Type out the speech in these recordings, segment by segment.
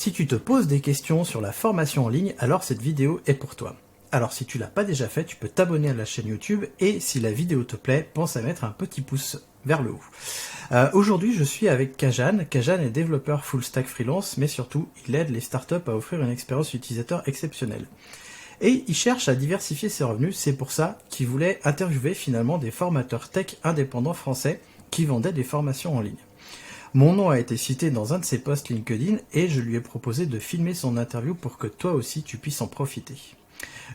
Si tu te poses des questions sur la formation en ligne, alors cette vidéo est pour toi. Alors si tu l'as pas déjà fait, tu peux t'abonner à la chaîne YouTube et si la vidéo te plaît, pense à mettre un petit pouce vers le haut. Aujourd'hui, je suis avec Kajan. Kajan est développeur full stack freelance, mais surtout, il aide les startups à offrir une expérience utilisateur exceptionnelle. Et il cherche à diversifier ses revenus, c'est pour ça qu'il voulait interviewer finalement des formateurs tech indépendants français qui vendaient des formations en ligne. Mon nom a été cité dans un de ses posts LinkedIn et je lui ai proposé de filmer son interview pour que toi aussi tu puisses en profiter.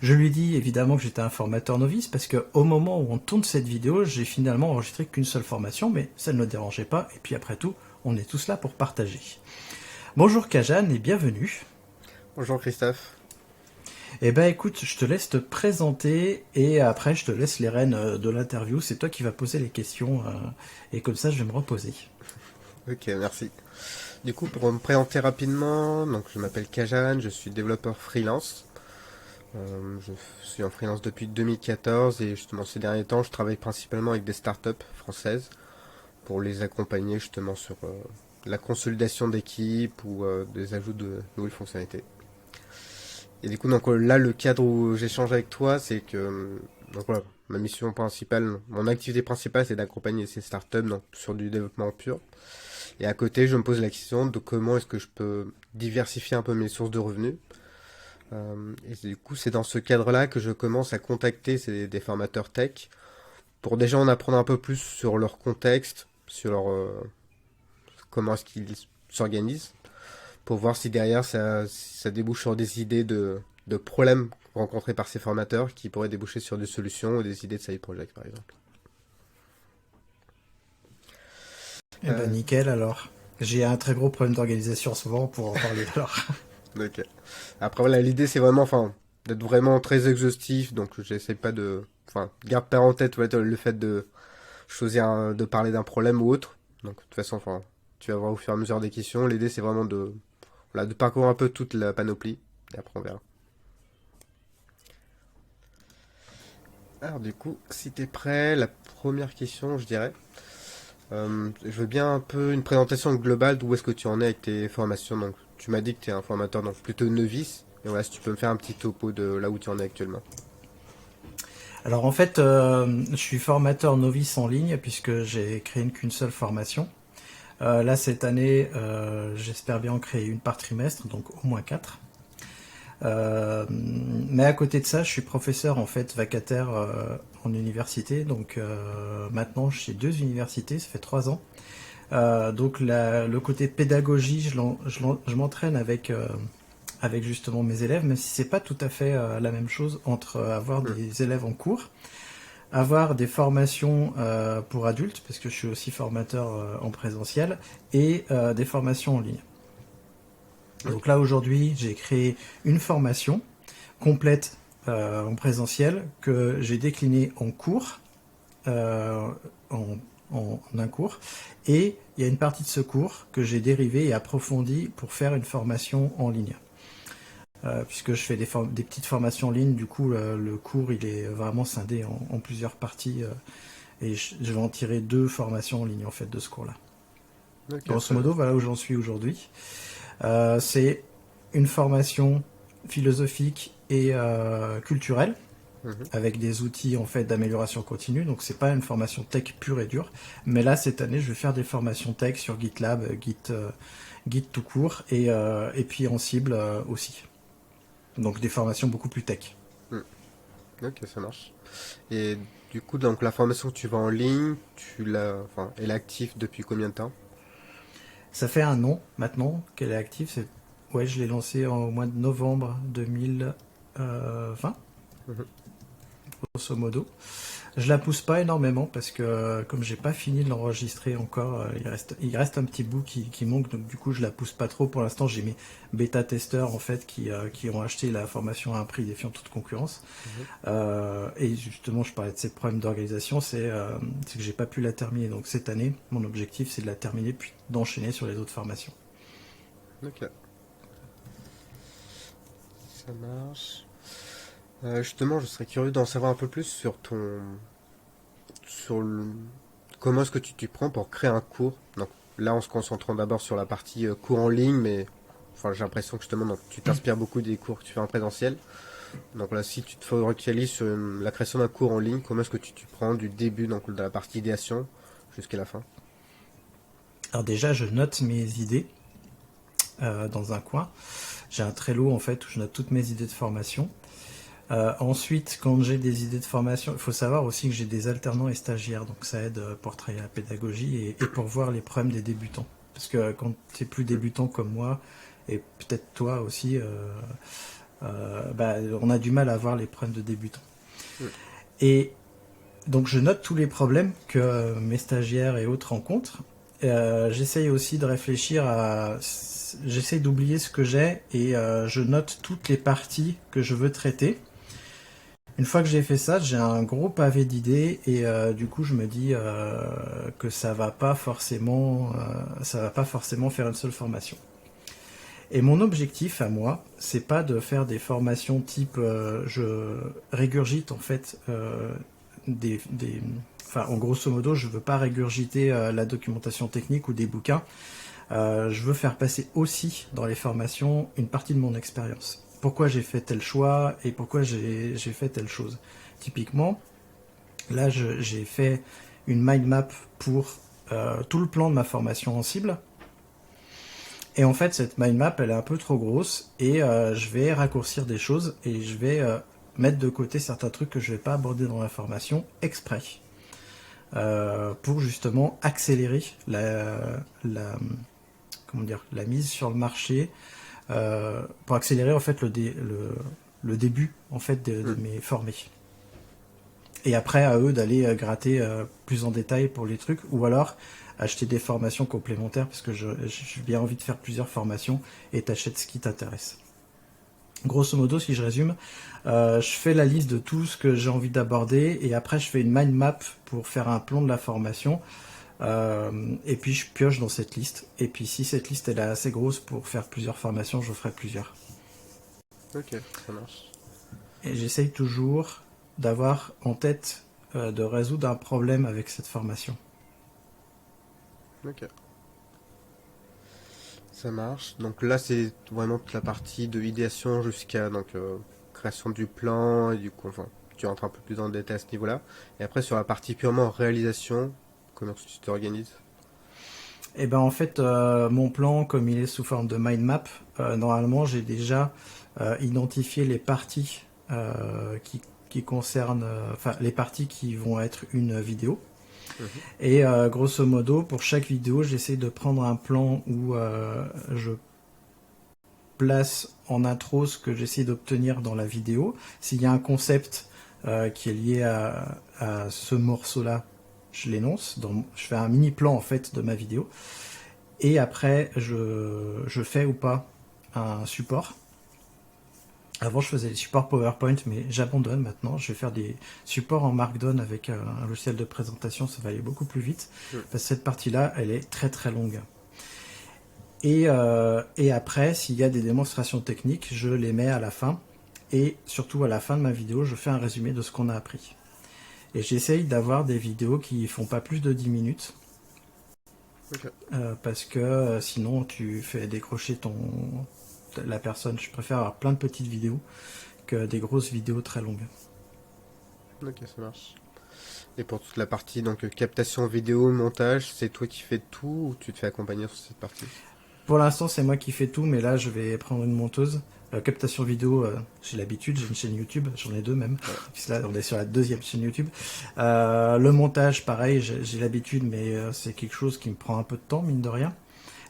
Je lui dis évidemment que j'étais un formateur novice parce qu'au moment où on tourne cette vidéo, j'ai finalement enregistré qu'une seule formation, mais ça ne me dérangeait pas et puis après tout, on est tous là pour partager. Bonjour Kajan et bienvenue. Bonjour Christophe. Eh ben écoute, je te laisse te présenter et après je te laisse les rênes de l'interview. C'est toi qui vas poser les questions et comme ça je vais me reposer. Ok, merci. Du coup, pour me présenter rapidement, donc je m'appelle Kajan, je suis développeur freelance. Je suis en freelance depuis 2014 et justement ces derniers temps, je travaille principalement avec des startups françaises pour les accompagner justement sur la consolidation d'équipes ou des ajouts de nouvelles fonctionnalités. Et du coup, donc là, le cadre où j'échange avec toi, c'est que donc voilà, ma mission principale, mon activité principale, c'est d'accompagner ces startups donc, sur du développement pur. Et à côté, je me pose la question de comment est-ce que je peux diversifier un peu mes sources de revenus. Et du coup, c'est dans ce cadre-là que je commence à contacter des formateurs tech pour déjà en apprendre un peu plus sur leur contexte, sur leur, comment est-ce qu'ils s'organisent, pour voir si derrière ça débouche sur des idées de problèmes rencontrés par ces formateurs qui pourraient déboucher sur des solutions ou des idées de side project par exemple. Eh ben nickel alors. J'ai un très gros problème d'organisation en ce moment pour en parler alors. Ok. Après voilà, l'idée c'est vraiment, enfin, d'être vraiment très exhaustif, donc j'essaie pas de, enfin, garde pas en tête ouais, le fait de choisir de parler d'un problème ou autre. Donc de toute façon, enfin, tu vas voir au fur et à mesure des questions. L'idée c'est vraiment de, voilà, de parcourir un peu toute la panoplie et après on verra. Alors du coup, si t'es prêt, la première question, je dirais, je veux bien un peu une présentation globale d'où est-ce que tu en es avec tes formations. Donc tu m'as dit que tu es un formateur donc plutôt novice. Et voilà, si tu peux me faire un petit topo de là où tu en es actuellement. Alors en fait, je suis formateur novice en ligne puisque j'ai créé qu'une seule formation. Là cette année, j'espère bien en créer une par trimestre, donc au moins 4. Mais à côté de ça, je suis professeur en fait vacataire en université, donc maintenant je suis 2 universités, ça fait 3 ans. Donc le côté pédagogie, je m'entraîne avec justement mes élèves, même si c'est pas tout à fait la même chose entre avoir Hmm. des élèves en cours, avoir des formations pour adultes, parce que je suis aussi formateur en présentiel, et des formations en ligne. Donc Ok. là aujourd'hui, j'ai créé une formation complète en présentiel que j'ai déclinée en cours, euh, en, en un cours, et il y a une partie de ce cours que j'ai dérivé et approfondi pour faire une formation en ligne. Puisque je fais des petites formations en ligne, du coup le cours il est vraiment scindé en plusieurs parties et je vais en tirer 2 formations en ligne en fait de ce cours-là. Ok, Grosso très bien. modo, voilà où j'en suis aujourd'hui. C'est une formation philosophique et culturelle Mhm. avec des outils en fait d'amélioration continue. Donc c'est pas une formation tech pure et dure, mais là cette année je vais faire des formations tech sur GitLab, Git tout court et puis en cible aussi. Donc des formations beaucoup plus tech. Hmm. Ok, ça marche. Et du coup, donc la formation que tu vas en ligne, tu l'as, enfin, elle est active depuis combien de temps? Ça fait un an maintenant qu'elle est active. Ouais, je l'ai lancée au mois de novembre 2020, Mhm. grosso modo. Je la pousse pas énormément parce que comme j'ai pas fini de l'enregistrer encore, il reste un petit bout qui manque, donc du coup je la pousse pas trop. Pour l'instant, j'ai mes bêta testeurs en fait qui ont acheté la formation à un prix défiant toute concurrence. Mhm. Et justement, je parlais de ces problèmes d'organisation, c'est que j'ai pas pu la terminer. Donc cette année, mon objectif c'est de la terminer puis d'enchaîner sur les autres formations. Ok, ça marche. Justement, je serais curieux d'en savoir un peu plus sur sur le, comment est-ce que tu t'y prends pour créer un cours. Donc là, en se concentrant d'abord sur la partie cours en ligne, mais enfin, j'ai l'impression que justement, donc, tu t'inspires beaucoup des cours que tu fais en présentiel. Donc là, si tu te focalises sur la création d'un cours en ligne, comment est-ce que tu prends du début, donc de la partie idéation, jusqu'à la fin? Alors déjà, je note mes idées dans un coin. J'ai un Trello en fait où je note toutes mes idées de formation. Ensuite, quand j'ai des idées de formation, il faut savoir aussi que j'ai des alternants et stagiaires, donc ça aide pour travailler la pédagogie et pour voir les problèmes des débutants. Parce que quand tu es plus débutant comme moi, et peut-être toi aussi, bah, on a du mal à voir les problèmes de débutants. Mm. Et donc je note tous les problèmes que mes stagiaires et autres rencontrent. J'essaye aussi de réfléchir à... J'essaye d'oublier ce que j'ai et je note toutes les parties que je veux traiter. Une fois que j'ai fait ça, j'ai un gros pavé d'idées et du coup je me dis que ça va pas forcément faire une seule formation. Et mon objectif à moi, c'est pas de faire des formations type je régurgite en fait enfin en grosso modo je veux pas régurgiter la documentation technique ou des bouquins. Je veux faire passer aussi dans les formations une partie de mon expérience. Pourquoi j'ai fait tel choix et pourquoi j'ai fait telle chose. Typiquement, là j'ai fait une mind map pour tout le plan de ma formation en cible. Et en fait, cette mind map, elle est un peu trop grosse et je vais raccourcir des choses et je vais mettre de côté certains trucs que je vais pas aborder dans la formation exprès pour justement accélérer comment dire, la mise sur le marché, pour accélérer en fait le début en fait de mes formés. Et après à eux d'aller gratter plus en détail pour les trucs, ou alors acheter des formations complémentaires parce que j'ai bien envie de faire plusieurs formations et t'achètes ce qui t'intéresse. Grosso modo, si je résume, je fais la liste de tout ce que j'ai envie d'aborder et après je fais une mind map pour faire un plan de la formation. Et puis je pioche dans cette liste. Et puis si cette liste elle est assez grosse pour faire plusieurs formations, je ferai plusieurs. Ok, ça marche. Et j'essaye toujours d'avoir en tête de résoudre un problème avec cette formation. Ok. Ça marche. Donc là, c'est vraiment toute la partie de idéation jusqu'à donc création du plan et du coup, enfin, tu rentres un peu plus dans le détail à ce niveau-là. Et après, sur la partie purement réalisation, comment tu t'organises? Et ben en fait, mon plan, comme il est sous forme de mind map, normalement j'ai déjà identifié les parties qui concernent, enfin les parties qui vont être une vidéo. Mhm. Et grosso modo, pour chaque vidéo, j'essaie de prendre un plan où je place en intro ce que j'essaie d'obtenir dans la vidéo. S'il y a un concept qui est lié à ce morceau-là, je l'énonce. Je fais un mini plan en fait de ma vidéo. Et après, je fais ou pas un support. Avant, je faisais des supports PowerPoint, mais j'abandonne maintenant. Je vais faire des supports en Markdown avec un logiciel de présentation. Ça va aller beaucoup plus vite. Mhm. Parce que cette partie-là, elle est très très longue. Et après, s'il y a des démonstrations techniques, je les mets à la fin. Et surtout à la fin de ma vidéo, je fais un résumé de ce qu'on a appris. Et j'essaye d'avoir des vidéos qui font pas plus de 10 minutes. Ok. Parce que sinon tu fais décrocher la personne. Je préfère avoir plein de petites vidéos que des grosses vidéos très longues. Ok, ça marche. Et pour toute la partie donc captation vidéo, montage, c'est toi qui fais tout ou tu te fais accompagner sur cette partie? Pour l'instant, c'est moi qui fais tout, mais là, je vais prendre une monteuse. Captation vidéo, j'ai l'habitude, j'ai une chaîne YouTube, j'en ai deux même. Ouais. Puisque là, on est sur la deuxième chaîne YouTube. Le montage, pareil, j'ai l'habitude, mais c'est quelque chose qui me prend un peu de temps, mine de rien.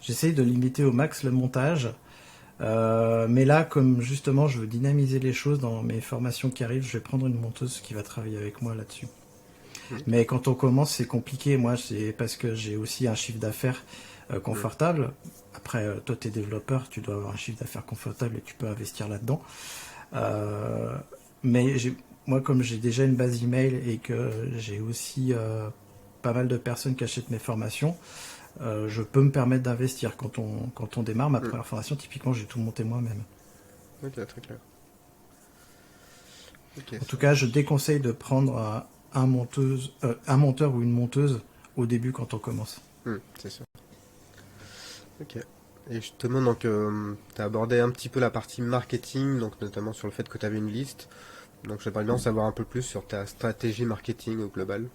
J'essaye de limiter au max le montage. Mais là, comme justement, je veux dynamiser les choses dans mes formations qui arrivent, je vais prendre une monteuse qui va travailler avec moi là-dessus. Ok. Mais quand on commence, c'est compliqué. Moi, c'est parce que j'ai aussi un chiffre d'affaires confortable. Après, toi, tu es développeur, tu dois avoir un chiffre d'affaires confortable et tu peux investir là-dedans. Euh, mais moi, comme j'ai déjà une base email et que j'ai aussi pas mal de personnes qui achètent mes formations, je peux me permettre d'investir. Quand on démarre ma première formation, typiquement, j'ai tout monté moi-même. Ok, très clair. Ok, En tout ça cas, je marche. déconseille de prendre un monteur ou une monteuse au début quand on commence. C'est sûr. Ok. Et justement, donc, tu as abordé un petit peu la partie marketing, donc notamment sur le fait que tu avais une liste. Donc, j'aimerais bien en savoir un peu plus sur ta stratégie marketing au global.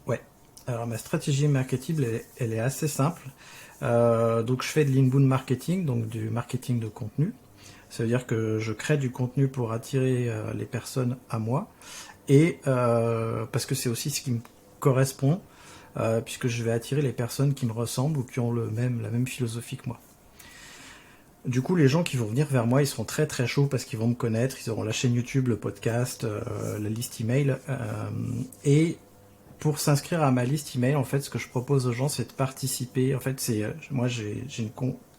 Ouais. Alors ma stratégie marketing, elle est assez simple. Donc je fais de l'inbound marketing, donc du marketing de contenu. Ça veut dire que je crée du contenu pour attirer les personnes à moi. Et parce que c'est aussi ce qui me correspond, puisque je vais attirer les personnes qui me ressemblent ou qui ont la même philosophie que moi. Du coup, les gens qui vont venir vers moi, ils seront très très chauds parce qu'ils vont me connaître, ils auront la chaîne YouTube, le podcast, la liste email. Et pour s'inscrire à ma liste email, en fait, ce que je propose aux gens, c'est de participer. En fait, moi, j'ai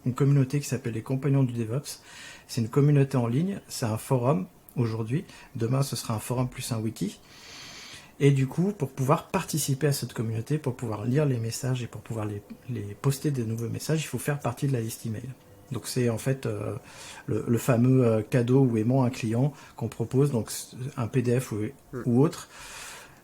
une communauté qui s'appelle les Compagnons du DevOps. C'est une communauté en ligne, c'est un forum aujourd'hui. Demain, ce sera un forum plus un wiki. Et du coup, pour pouvoir participer à cette communauté, pour pouvoir lire les messages et pour pouvoir les poster des nouveaux messages, il faut faire partie de la liste email. Donc c'est en fait le fameux cadeau ou aimant un client qu'on propose, donc un PDF Hmm. ou autre.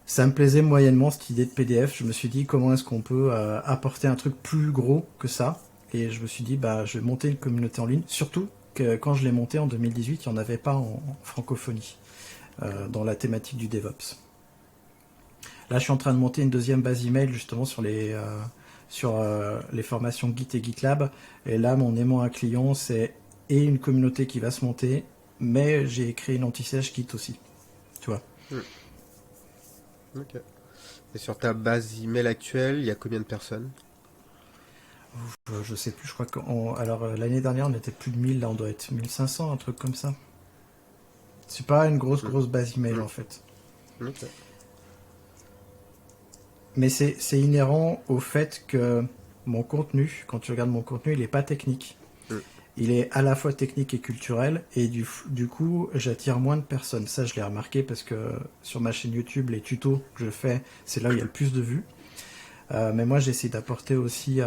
Ça me plaisait moyennement cette idée de PDF. Je me suis dit comment est-ce qu'on peut apporter un truc plus gros que ça. Et je me suis dit bah je vais monter une communauté en ligne. Surtout que quand je l'ai montée en 2018, il n'y en avait pas en francophonie dans la thématique du DevOps. Là, je suis en train de monter une deuxième base email justement sur les formations Git et GitLab. Et là, mon aimant à client, c'est et une communauté qui va se monter, mais j'ai créé une anti-siège Git aussi. Tu vois. Hmm. Ok. Et sur ta base email actuelle, il y a combien de personnes? Je sais plus, je crois l'année dernière, on était plus de 1000, là on doit être 1500, un truc comme ça. C'est pas une Hmm. grosse base email Hmm. en fait. Ok. Mais c'est inhérent au fait que mon contenu, quand tu regardes mon contenu, il est pas technique. Hmm. Il est à la fois technique et culturel, et du coup, j'attire moins de personnes. Ça, je l'ai remarqué parce que sur ma chaîne YouTube, les tutos que je fais, c'est là où il y a le plus de vues. Mais moi, j'essaie d'apporter aussi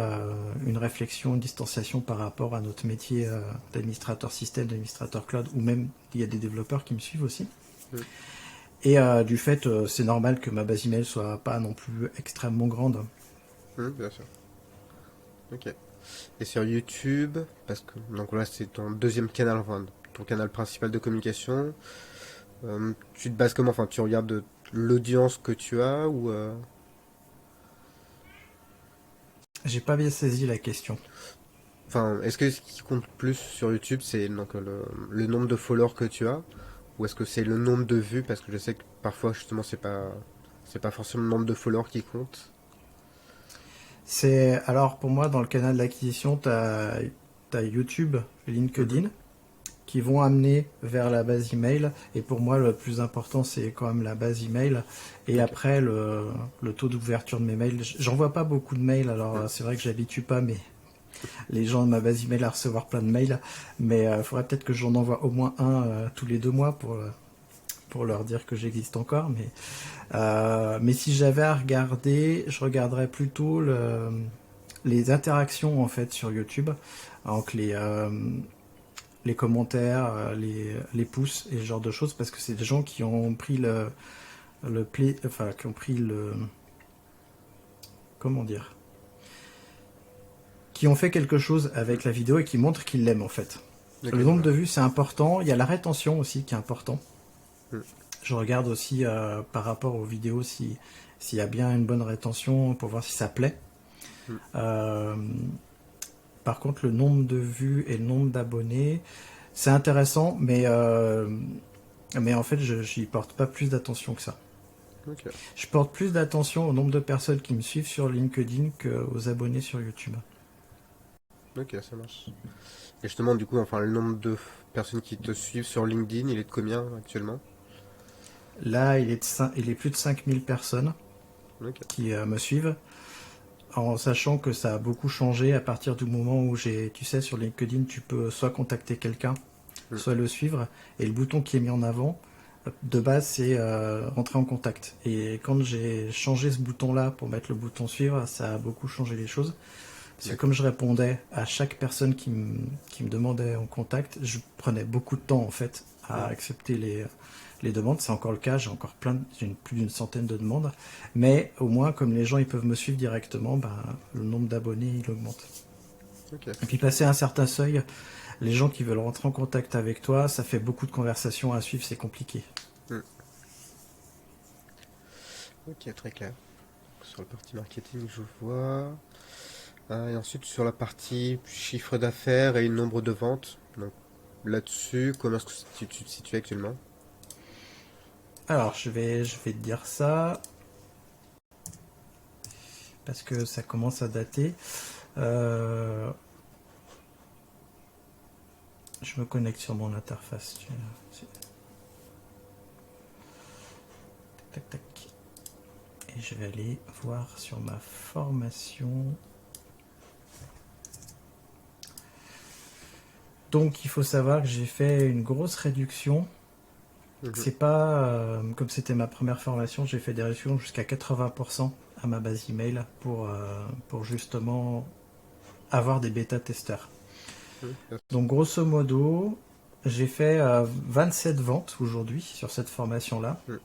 une réflexion, une distanciation par rapport à notre métier d'administrateur système, d'administrateur cloud, ou même il y a des développeurs qui me suivent aussi. Hmm. Et du fait, c'est normal que ma base email soit pas non plus extrêmement grande. Bien sûr. Ok. Et sur YouTube, parce que donc là c'est ton deuxième canal, enfin ton canal principal de communication. Tu te bases comment? Enfin, tu regardes l'audience que tu as ou J'ai pas bien saisi la question. enfin, est-ce que ce qui compte plus sur YouTube, c'est donc le nombre de followers que tu as, ou est-ce que c'est le nombre de vues? Parce que je sais que parfois justement c'est pas forcément le nombre de followers qui compte. Alors pour moi dans le canal d'acquisition, t'as YouTube, Mhm. LinkedIn qui vont amener vers la base email. Et pour moi, le plus important, c'est quand même la base email. Et Ok. après, le taux d'ouverture de mes mails. J'envoie pas beaucoup de mails, alors Mm. c'est vrai que j'habitue pas les gens de ma base email à recevoir plein de mails. Mais il faudrait peut-être que j'en envoie au moins un tous les 2 mois pour leur dire que j'existe encore. Mais si j'avais à regarder, je regarderais plutôt les interactions en fait sur YouTube. Donc les commentaires, les pouces et ce genre de choses, parce que c'est des gens qui ont pris qui ont pris comment dire, qui ont fait quelque chose Mm. avec la vidéo et qui montrent qu'ils l'aiment en fait. Ok, Le je nombre vois. de vues c'est important, il y a la rétention aussi qui est important. Mm. Je regarde aussi par rapport aux vidéos s'il y a bien une bonne rétention pour voir si ça plaît. Mm. Euh, Par contre, le nombre de vues et le nombre d'abonnés, c'est intéressant, mais en fait, j'y porte pas plus d'attention que ça. Ok. Je porte plus d'attention au nombre de personnes qui me suivent sur LinkedIn qu'aux abonnés sur YouTube. Ok, ça marche. Et justement, du coup, enfin, le nombre de personnes qui te suivent sur LinkedIn, il est de combien actuellement? Là, il est plus de 5000 personnes Ok. qui me suivent, en sachant que ça a beaucoup changé à partir du moment où tu sais, sur LinkedIn, tu peux soit contacter quelqu'un, Mm. soit le suivre, et le bouton qui est mis en avant, de base, c'est rentrer en contact. Et quand j'ai changé ce bouton-là pour mettre le bouton suivre, ça a beaucoup changé les choses. Parce que comme D'accord. je répondais à chaque personne qui me demandait en contact, je prenais beaucoup de temps en fait à Mm. accepter les demandes. C'est encore le cas, j'ai plus d'une centaine de demandes. Mais au moins, comme les gens ils peuvent me suivre directement, ben, le nombre d'abonnés il augmente. Ok. Et puis passer un certain seuil, les gens qui veulent rentrer en contact avec toi, ça fait beaucoup de conversations à suivre, c'est compliqué. Hmm. Ok, très clair. Sur la partie marketing, je vois. Et ensuite, sur la partie chiffre d'affaires et nombre de ventes. Donc, là-dessus, comment est-ce que tu te situes actuellement? Alors, je vais te dire ça, parce que ça commence à dater. Euh, je me connecte sur mon interface. Tac, tac. Et je vais aller voir sur ma formation. Donc, il faut savoir que j'ai fait une grosse réduction. Mhm. C'est pas comme c'était ma première formation, j'ai fait des réductions jusqu'à 80% à ma base email pour justement avoir des bêta-testeurs. Ok. Donc grosso modo, j'ai fait 27 ventes aujourd'hui sur cette formation-là Hmm.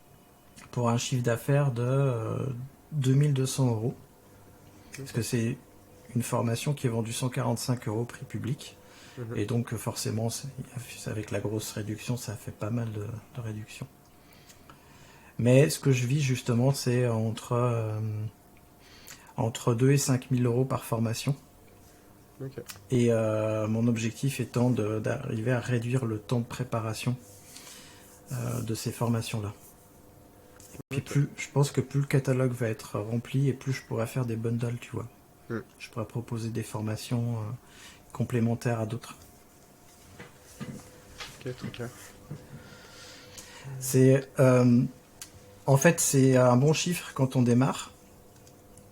pour un chiffre d'affaires de 2200 euros. Parce Ok. que c'est une formation qui est vendue 145 euros prix public. Mhm. Et donc forcément, avec la grosse réduction, ça fait pas mal de réduction. Mais ce que je vis justement, c'est entre 2 et 5 000 euros par formation. Ok. Et mon objectif étant d'arriver à réduire le temps de préparation de ces formations-là. Et puis Ok. plus, je pense que plus le catalogue va être rempli et plus je pourrai faire des bundles, tu vois. Hmm. Je pourrais proposer des formations complémentaires à d'autres. Ok, très clair. C'est, en fait, c'est un bon chiffre quand on démarre,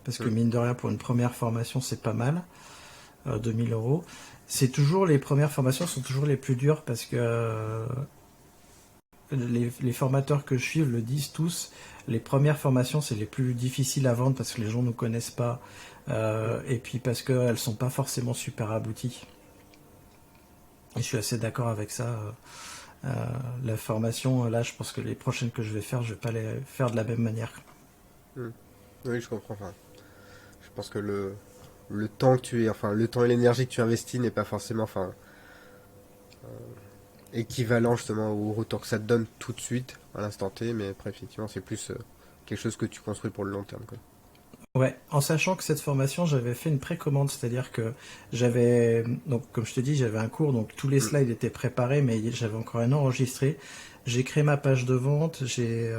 parce que Hmm. mine de rien, pour une première formation, c'est pas mal, 2000 euros. C'est toujours, les premières formations sont toujours les plus dures parce que les formateurs que je suis le disent tous, les premières formations c'est les plus difficiles à vendre parce que les gens ne nous connaissent pas Hmm. et puis parce qu'elles sont pas forcément super abouties. Et je suis assez d'accord avec ça. La formation, là je pense que les prochaines que je vais faire, je vais pas les faire de la même manière. Hmm. Oui, je comprends. Enfin, je pense que le temps que enfin, le temps et l'énergie que tu investis n'est pas forcément, enfin, équivalent justement au retour que ça te donne tout de suite, à l'instant T, mais après, effectivement, c'est plus quelque chose que tu construis pour le long terme, quoi. Ouais, en sachant que cette formation, j'avais fait une précommande, c'est-à-dire que j'avais, donc comme je te dis, j'avais un cours, donc tous les Hmm. slides étaient préparés, mais j'avais encore rien enregistré. J'ai créé ma page de vente, j'ai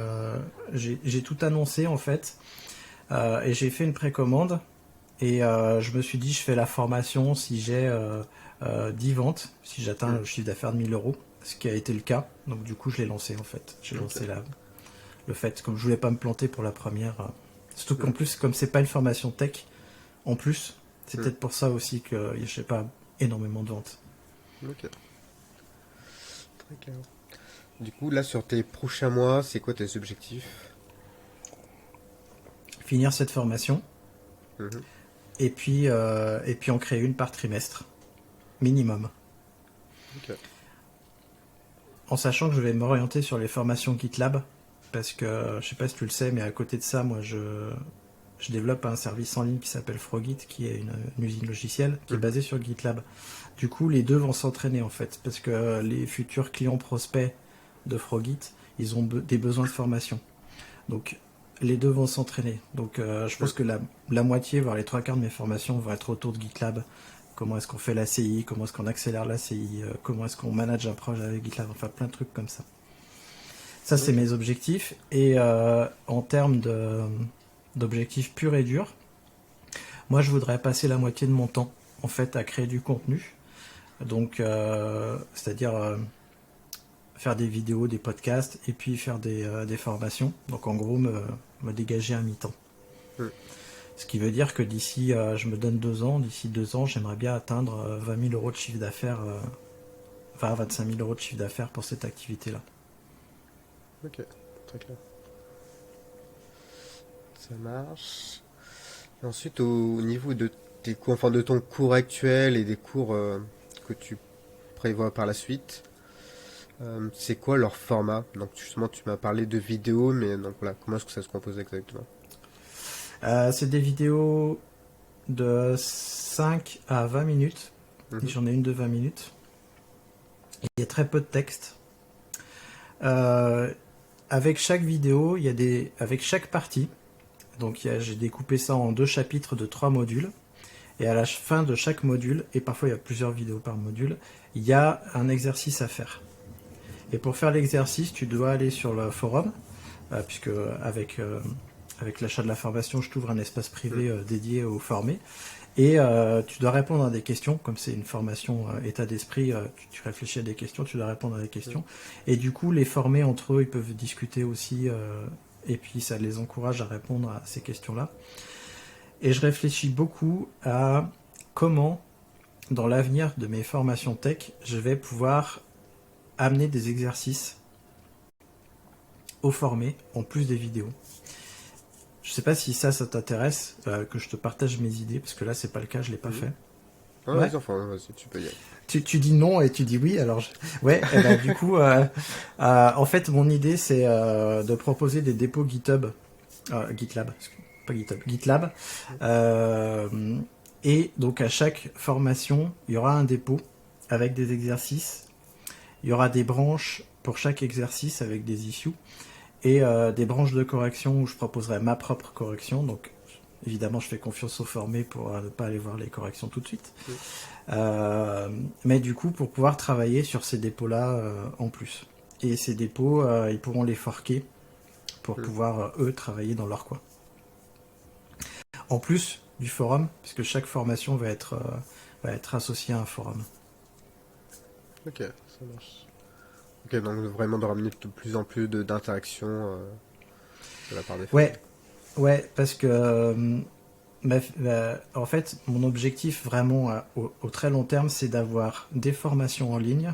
tout annoncé en fait, et j'ai fait une précommande. Et je me suis dit, je fais la formation si j'ai 10 ventes, si j'atteins Hmm. le chiffre d'affaires de 1000 euros, ce qui a été le cas. Donc du coup, je l'ai lancé en fait. J'ai Ok. lancé le fait, comme je voulais pas me planter pour la première. Surtout qu'en Hmm. plus, comme c'est pas une formation tech, en plus, c'est Hmm. peut-être pour ça aussi que je sais pas énormément de ventes. Ok. Très clair. Du coup, là, sur tes prochains mois, c'est quoi tes objectifs? Finir cette formation Mhm. et puis en créer une par trimestre, minimum. Ok. En sachant que je vais m'orienter sur les formations GitLab, parce que je sais pas si tu le sais, mais à côté de ça, moi je développe un service en ligne qui s'appelle Frogit, qui est une usine logicielle qui est Mhm. basée sur GitLab. Du coup, les deux vont s'entraîner en fait, parce que les futurs clients prospects de Frogit, ils ont des besoins de formation. Donc, les deux vont s'entraîner. Donc, je Hmm. pense que la moitié, voire les trois quarts de mes formations vont être autour de GitLab. Comment est-ce qu'on fait la CI, comment est-ce qu'on accélère la CI, comment est-ce qu'on manage un projet avec GitLab, enfin plein de trucs comme ça. Ça, c'est Ok. mes objectifs. Et en termes d'objectifs purs et durs, moi, je voudrais passer la moitié de mon temps, en fait, à créer du contenu. Donc, c'est-à-dire faire des vidéos, des podcasts, et puis faire des formations. Donc, en gros, me dégager un mi-temps. Hmm. Ce qui veut dire que d'ici, je me donne 2 ans, d'ici 2 ans, j'aimerais bien atteindre 20 000 euros de chiffre d'affaires, 20 à 25 000 euros de chiffre d'affaires pour cette activité-là. Ok. Très clair. Ça marche. Et ensuite, au niveau de tes cours, enfin de ton cours actuel et des cours que tu prévois par la suite, c'est quoi leur format? Donc justement, tu m'as parlé de vidéos, mais donc voilà, comment est-ce que ça se compose exactement? C'est des vidéos de 5 à 20 minutes Et j'en ai une de 20 minutes. Et il y a très peu de texte. Avec chaque vidéo, avec chaque partie, donc j'ai découpé ça en 2 chapitres de 3 modules. Et à la fin de chaque module, et parfois il y a plusieurs vidéos par module, il y a un exercice à faire. Et pour faire l'exercice, tu dois aller sur le forum, puisque avec l'achat de la formation, je t'ouvre un espace privé dédié aux formés. Et tu dois répondre à des questions, comme c'est une formation état d'esprit, tu réfléchis à des questions, tu dois répondre à des questions. Et du coup, les formés entre eux, ils peuvent discuter aussi, et puis ça les encourage à répondre à ces questions-là. Et je réfléchis beaucoup à comment, dans l'avenir de mes formations tech, je vais pouvoir amener des exercices aux formés, en plus des vidéos. Je sais pas si ça t'intéresse, que je te partage mes idées, parce que là, c'est pas le cas, je l'ai pas fait. Ouais. Vas-y, tu peux y aller. Tu dis non et tu dis oui, alors ouais, et ben, du coup, en fait, mon idée, c'est de proposer des dépôts GitHub, GitLab, pas GitHub, GitLab, et donc à chaque formation, il y aura un dépôt avec des exercices, il y aura des branches pour chaque exercice avec des issues, et des branches de correction où je proposerai ma propre correction, donc évidemment je fais confiance aux formés pour ne pas aller voir les corrections tout de suite, mais du coup pour pouvoir travailler sur ces dépôts-là en plus. Et ces dépôts, ils pourront les forquer pour pouvoir, eux, travailler dans leur coin. En plus du forum, puisque chaque formation va être associée à un forum. Ok, ça marche. Ok, donc vraiment de ramener de plus en plus d'interactions de la part des femmes. Ouais, parce que en fait, mon objectif vraiment au très long terme, c'est d'avoir des formations en ligne,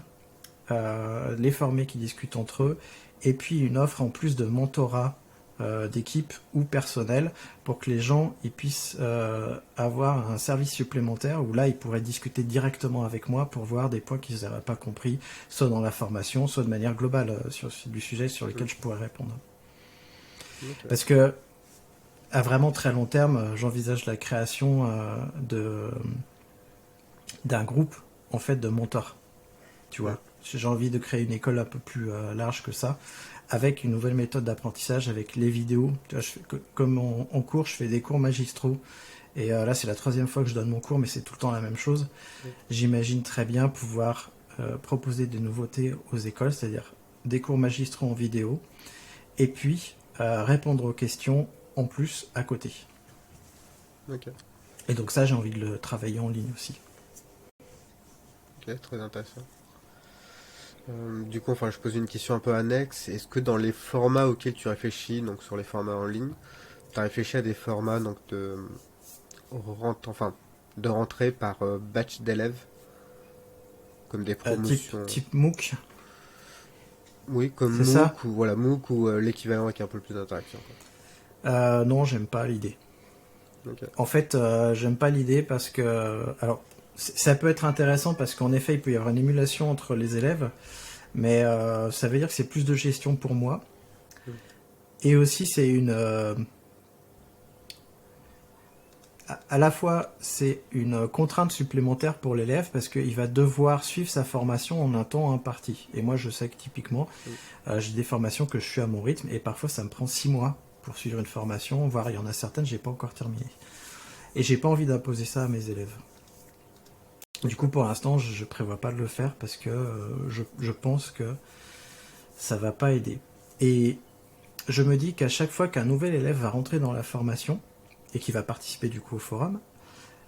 les formés qui discutent entre eux, et puis une offre en plus de mentorat d'équipe ou personnel pour que les gens ils puissent avoir un service supplémentaire où là ils pourraient discuter directement avec moi pour voir des points qu'ils n'auraient pas compris, soit dans la formation, soit de manière globale sur du sujet sur lequel je pourrais répondre. Okay. Parce que à vraiment très long terme, j'envisage la création d'un groupe en fait de mentors. Tu vois, j'ai envie de créer une école un peu plus large que ça, avec une nouvelle méthode d'apprentissage, avec les vidéos. Tu vois, comme en cours, je fais des cours magistraux, et là c'est la 3e fois que je donne mon cours, mais c'est tout le temps la même chose. J'imagine très bien pouvoir proposer des nouveautés aux écoles, c'est-à-dire des cours magistraux en vidéo, et puis répondre aux questions en plus à côté. Ok. Et donc ça, j'ai envie de le travailler en ligne aussi. Ok, très intéressant. Du coup, je pose une question un peu annexe. Est-ce que dans les formats auxquels tu réfléchis, donc sur les formats en ligne, tu as réfléchi à des formats donc de rentrée par batch d'élèves, comme des promotions type MOOC? Oui, comme MOOC ou MOOC ou l'équivalent avec un peu plus d'interaction. Non, j'aime pas l'idée. Okay. En fait, j'aime pas l'idée parce que... Alors, ça peut être intéressant parce qu'en effet, il peut y avoir une émulation entre les élèves, mais ça veut dire que c'est plus de gestion pour moi. Et aussi, c'est une... à la fois, c'est une contrainte supplémentaire pour l'élève parce qu'il va devoir suivre sa formation en un temps imparti. Et moi, je sais que typiquement, j'ai des formations que je suis à mon rythme et parfois, ça me prend 6 mois pour suivre une formation, voire il y en a certaines, j'ai pas encore terminé. Et j'ai pas envie d'imposer ça à mes élèves. Du coup, pour l'instant, je prévois pas de le faire parce que je pense que ça va pas aider. Et je me dis qu'à chaque fois qu'un nouvel élève va rentrer dans la formation et qui va participer du coup au forum,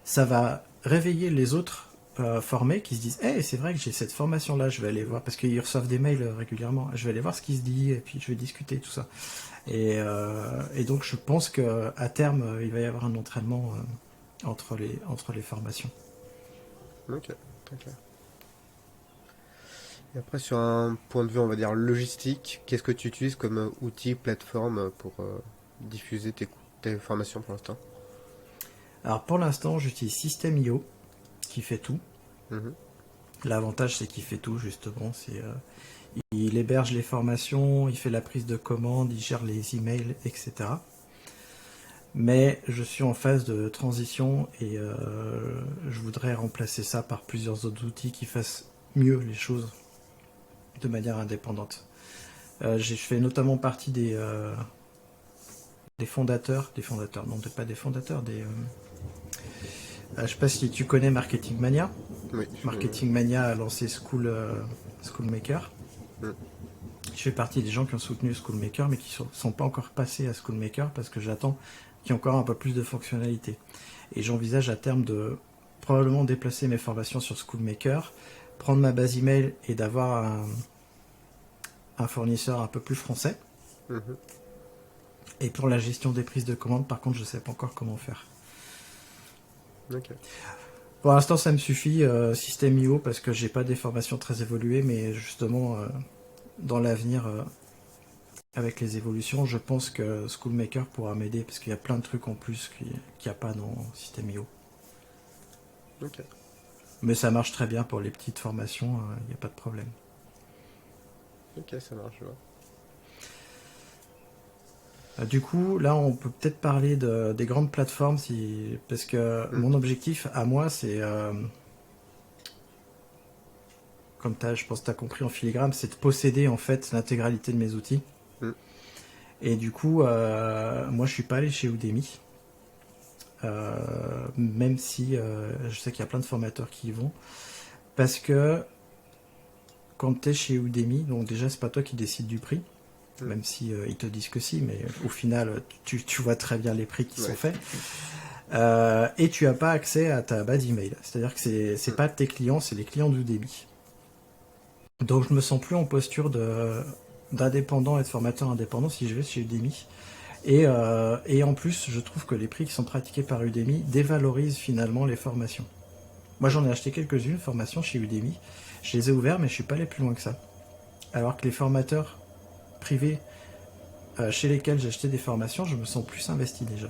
ça va réveiller les autres formés qui se disent hey, c'est vrai que j'ai cette formation là, je vais aller voir, parce qu'ils reçoivent des mails régulièrement, je vais aller voir ce qui se dit et puis je vais discuter tout ça. Et donc je pense qu'à terme il va y avoir un entraînement entre les formations. Ok. Et après, sur un point de vue, on va dire logistique, qu'est-ce que tu utilises comme outil, plateforme pour diffuser tes formations pour l'instant? Alors pour l'instant, j'utilise System.io qui fait tout. L'avantage, c'est qu'il fait tout, justement. Il héberge les formations, il fait la prise de commande, il gère les emails, etc. Mais je suis en phase de transition et je voudrais remplacer ça par plusieurs autres outils qui fassent mieux les choses de manière indépendante. Je fais notamment partie non, pas des fondateurs, je sais pas si tu connais Marketing Mania. Oui, Marketing Mania a lancé Schoolmaker. Mm. Je fais partie des gens qui ont soutenu Schoolmaker, mais qui sont pas encore passés à Schoolmaker parce que j'attends qu'il y ait encore un peu plus de fonctionnalités. Et j'envisage à terme de probablement déplacer mes formations sur Schoolmaker, prendre ma base email et d'avoir un fournisseur un peu plus français. Mhm. Et pour la gestion des prises de commandes, par contre, je sais pas encore comment faire. Ok. Pour l'instant, ça me suffit, System.io, parce que j'ai pas des formations très évoluées, mais justement, dans l'avenir, avec les évolutions, je pense que Schoolmaker pourra m'aider, parce qu'il y a plein de trucs en plus qu'il n'y a pas dans System.io. Ok. Mais ça marche très bien pour les petites formations, il n'y a pas de problème. Ok, ça marche, je vois. Du coup, là, on peut peut-être parler des grandes plateformes, parce que Mm. mon objectif à moi, c'est, comme je pense que tu as compris en filigrane, c'est de posséder en fait l'intégralité de mes outils. Mm. Et du coup, moi, je suis pas allé chez Udemy, même si je sais qu'il y a plein de formateurs qui y vont, parce que quand tu es chez Udemy, donc déjà, c'est pas toi qui décides du prix, Mm. même si ils te disent que si, mais au final, tu vois très bien les prix qui sont Ouais. faits. Et tu n'as pas accès à ta base email. C'est-à-dire que c'est pas tes clients, c'est les clients d'Udemy. Donc je me sens plus en posture d'indépendant et de formateur indépendant si je vais chez Udemy. Et en plus, je trouve que les prix qui sont pratiqués par Udemy dévalorisent finalement les formations. Moi, Mm. j'en ai acheté quelques-unes, formations chez Udemy. Je les ai ouvertes, mais je suis pas allé plus loin que ça. Alors que les formateurs privés chez lesquels j'ai acheté des formations, je me sens plus investi déjà.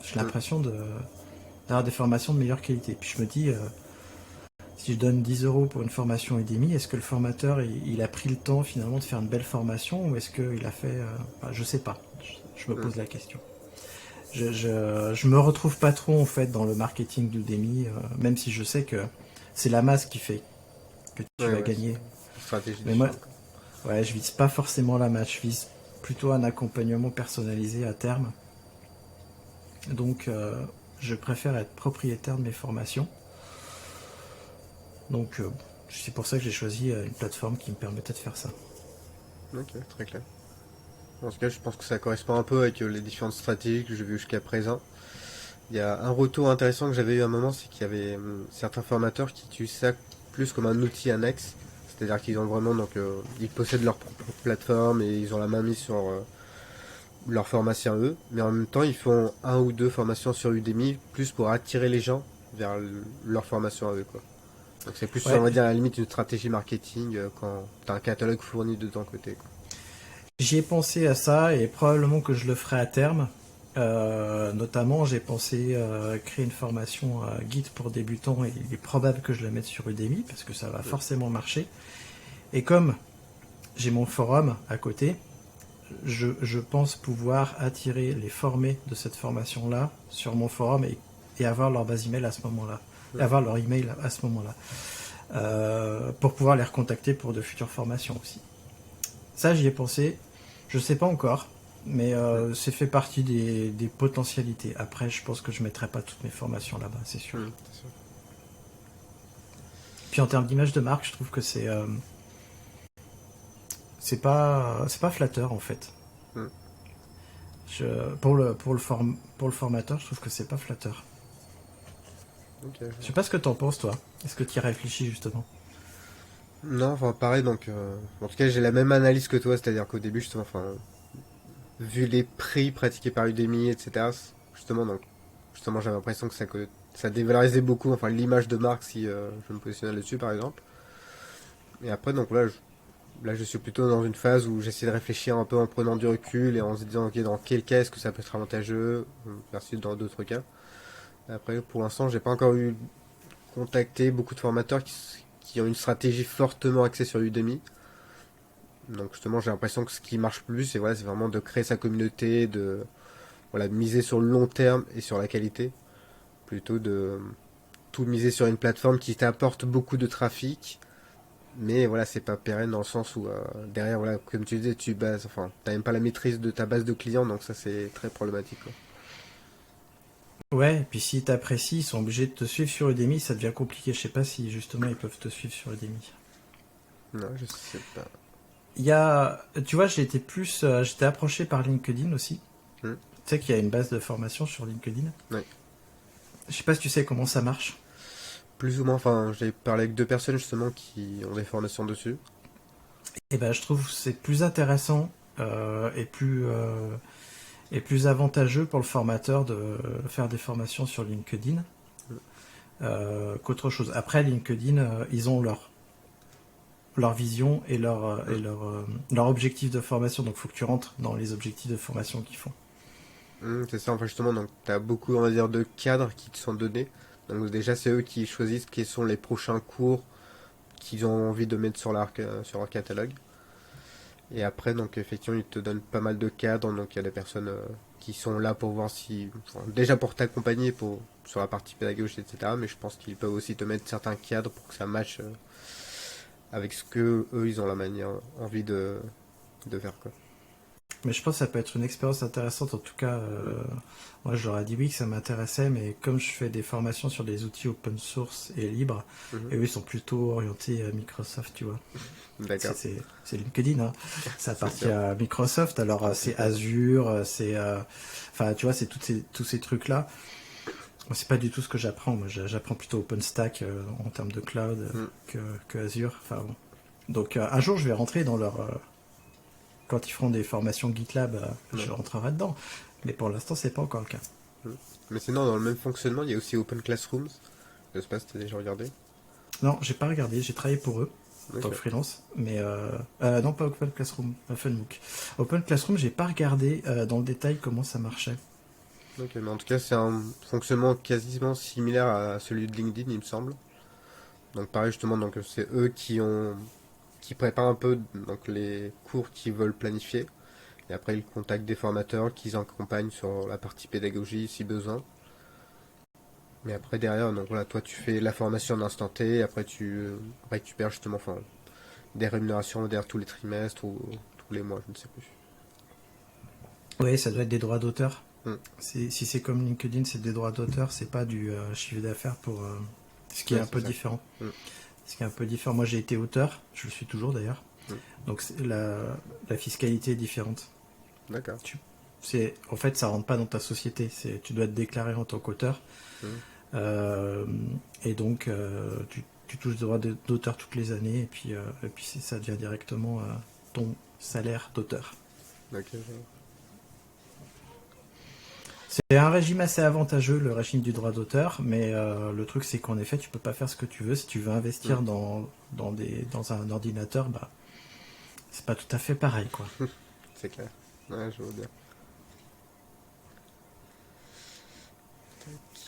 J'ai Mm. l'impression d'avoir des formations de meilleure qualité. Puis je me dis, si je donne 10 euros pour une formation Udemy, est-ce que le formateur il a pris le temps finalement de faire une belle formation ou est-ce qu'il a fait. Je sais pas. Je me Mm. pose la question. Je me retrouve pas trop en fait dans le marketing d'Udemy, même si je sais que c'est la masse qui fait que tu Ouais, vas ouais, c'est gagner. une stratégie Mais moi, différente, quoi. ouais, je vise pas forcément la masse, je vise plutôt un accompagnement personnalisé à terme. Donc, je préfère être propriétaire de mes formations. Donc, c'est pour ça que j'ai choisi une plateforme qui me permettait de faire ça. Ok, très clair. En tout cas, je pense que ça correspond un peu avec les différentes stratégies que j'ai vues jusqu'à présent. Il y a un retour intéressant que j'avais eu à un moment, c'est qu'il y avait certains formateurs qui utilisent ça plus comme un outil annexe. C'est-à-dire qu'ils ont vraiment, donc, ils possèdent leur propre plateforme et ils ont la main mise sur leur formation eux. Mais en même temps, ils font un ou deux formations sur Udemy, plus pour attirer les gens vers leur formation à eux, quoi. Donc c'est plus, on Ouais, va dire, à la limite, une stratégie marketing quand tu as un catalogue fourni de ton côté, quoi. j'y ai pensé à ça et probablement que je le ferai à terme. Notamment, j'ai pensé créer une formation guide pour débutants et il est probable que je la mette sur Udemy parce que ça va Mm. forcément marcher. Et comme j'ai mon forum à côté, je pense pouvoir attirer les formés de cette formation-là sur mon forum et avoir leur base email à ce moment-là. Et Mm. avoir leur email à ce moment-là. Pour pouvoir les recontacter pour de futures formations aussi. Ça, j'y ai pensé. Je sais pas encore, mais Mm. c'est fait partie des potentialités. Après, je pense que je mettrai pas toutes mes formations là-bas, c'est sûr. Mm, c'est sûr. Puis en termes d'image de marque, je trouve que c'est pas flatteur en fait. Mm. Pour le formateur, je trouve que c'est pas flatteur. Ok, je Je vois. sais pas ce que t'en penses toi. Est-ce que tu y réfléchis justement? Non, enfin pareil, donc en tout cas j'ai la même analyse que toi, c'est-à-dire qu'au début justement, enfin vu les prix pratiqués par Udemy, etc. Justement, donc justement j'avais l'impression que ça dévalorisait beaucoup, enfin l'image de marque si je me positionnais là-dessus par exemple. Et après donc là je suis plutôt dans une phase où j'essaie de réfléchir un peu en prenant du recul et en se disant ok dans quel cas est-ce que ça peut être avantageux versus dans d'autres cas. Après pour l'instant j'ai pas encore eu contacté beaucoup de formateurs qui ont une stratégie fortement axée sur Udemy. Donc justement, j'ai l'impression que ce qui marche plus, c'est voilà, c'est vraiment de créer sa communauté, de voilà, miser sur le long terme et sur la qualité, plutôt de tout miser sur une plateforme qui t'apporte beaucoup de trafic, mais voilà, c'est pas pérenne dans le sens où derrière, voilà, comme tu disais, t'as même pas la maîtrise de ta base de clients, donc ça c'est très problématique, quoi. Ouais, et puis si t'apprécies, ils sont obligés de te suivre sur Udemy, ça devient compliqué. Je sais pas si justement ils peuvent te suivre sur Udemy. Non, je sais pas. Tu vois, j'étais approché par LinkedIn aussi. Hmm. Tu sais qu'il y a une base de formation sur LinkedIn. Ouais. Je sais pas si tu sais comment ça marche. Plus ou moins, enfin, j'ai parlé avec deux personnes justement qui ont des formations dessus. Et ben, je trouve que c'est plus intéressant et plus avantageux pour le formateur de faire des formations sur LinkedIn qu'autre chose. Après, LinkedIn, ils ont leur vision et Hmm. leur objectif de formation. Donc, il faut que tu rentres dans les objectifs de formation qu'ils font. C'est ça, enfin justement, donc t'as beaucoup, on va dire, de cadres qui te sont donnés. Donc déjà, c'est eux qui choisissent quels sont les prochains cours qu'ils ont envie de mettre sur leur catalogue. Et après, donc effectivement, ils te donnent pas mal de cadres. Donc il y a des personnes qui sont là pour voir si, enfin, déjà pour t'accompagner sur la partie pédagogique, etc. Mais je pense qu'ils peuvent aussi te mettre certains cadres pour que ça matche avec ce que eux, ils ont la manière, envie de faire, quoi. Mais je pense que ça peut être une expérience intéressante. En tout cas, Mm. moi, je leur ai dit oui que ça m'intéressait, mais comme je fais des formations sur des outils open source et libres, Mhm. et eux, ils sont plutôt orientés à Microsoft, tu vois. D'accord, C'est LinkedIn, hein. Ça c'est appartient sûr. à Microsoft. Alors, c'est Complètement. Azure, enfin, tu vois, c'est tous ces trucs-là. Moi, c'est pas du tout ce que j'apprends. Moi, j'apprends plutôt OpenStack en termes de cloud Mm. que Azure. Enfin, bon. Donc, un jour, je vais rentrer dans quand ils feront des formations GitLab, je Ouais. rentrerai dedans. Mais pour l'instant, c'est pas encore le cas. Mm. Mais sinon, dans le même fonctionnement, il y a aussi Open Classrooms. Je sais pas si t'as déjà regardé. Non, j'ai pas regardé. J'ai travaillé pour eux en tant que Ok. freelance, mais non, pas Open Classroom, Funbook. Open Classroom, j'ai pas regardé dans le détail comment ça marchait. Ok, mais en tout cas, c'est un fonctionnement quasiment similaire à celui de LinkedIn, il me semble. Donc pareil, justement, donc c'est eux qui préparent un peu donc les cours qu'ils veulent planifier. Et après, ils contactent des formateurs qu'ils accompagnent sur la partie pédagogie si besoin. Mais après, derrière, donc voilà, toi, tu fais la formation d'instant T. Et après, tu récupères justement, enfin, des rémunérations derrière tous les trimestres ou tous les mois, je ne sais plus. Oui, ça doit être des droits d'auteur. Hmm. Si c'est comme LinkedIn, c'est des droits d'auteur, c'est pas du chiffre d'affaires pour. Ce qui est Ouais, un c'est peu ça. différent. Hmm. Ce qui est un peu différent. Moi, j'ai été auteur, je le suis toujours d'ailleurs. Hmm. Donc, la fiscalité est différente. D'accord. En fait, ça rentre pas dans ta société. Tu dois te déclarer en tant qu'auteur. Hmm. Euh, et donc, tu touches des droits d'auteur toutes les années. Et puis ça devient directement ton salaire d'auteur. Ok, je vois. C'est un régime assez avantageux, le régime du droit d'auteur, mais le truc c'est qu'en effet tu peux pas faire ce que tu veux. Si tu veux Hmm. investir dans un ordinateur, bah c'est pas tout à fait pareil quoi. C'est clair. Ouais, je vois bien.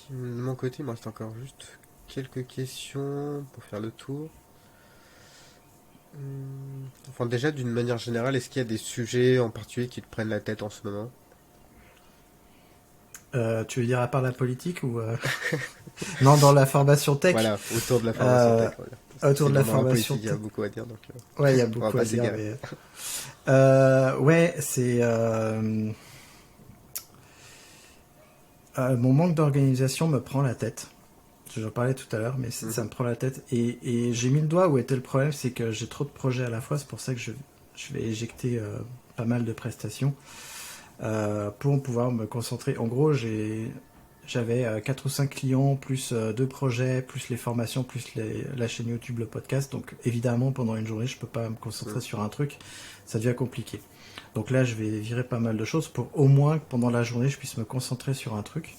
De mon côté, il me reste encore juste quelques questions pour faire le tour. Enfin, déjà, d'une manière générale, est-ce qu'il y a des sujets en particulier qui te prennent la tête en ce moment? Tu veux dire à part la politique ou non dans la formation tech, Voilà, autour de la formation euh, tech, voilà. Parce que autour de la sinon, dans la formation politique, il y a tech. beaucoup à dire, donc Ouais, il y a on va beaucoup pas à dire, s'égarer. mais ouais, c'est mon manque d'organisation me prend la tête. J'en parlais tout à l'heure, mais ça Mhm. me prend la tête. Et j'ai mis le doigt où était le problème, c'est que j'ai trop de projets à la fois. C'est pour ça que je vais éjecter pas mal de prestations pour pouvoir me concentrer. En gros, j'avais 4 ou 5 clients, plus 2 projets, plus les formations, plus la chaîne YouTube, le podcast. Donc évidemment, pendant une journée, je peux pas me concentrer Mhm. sur un truc. Ça devient compliqué. Donc là, je vais virer pas mal de choses pour au moins que pendant la journée, je puisse me concentrer sur un truc.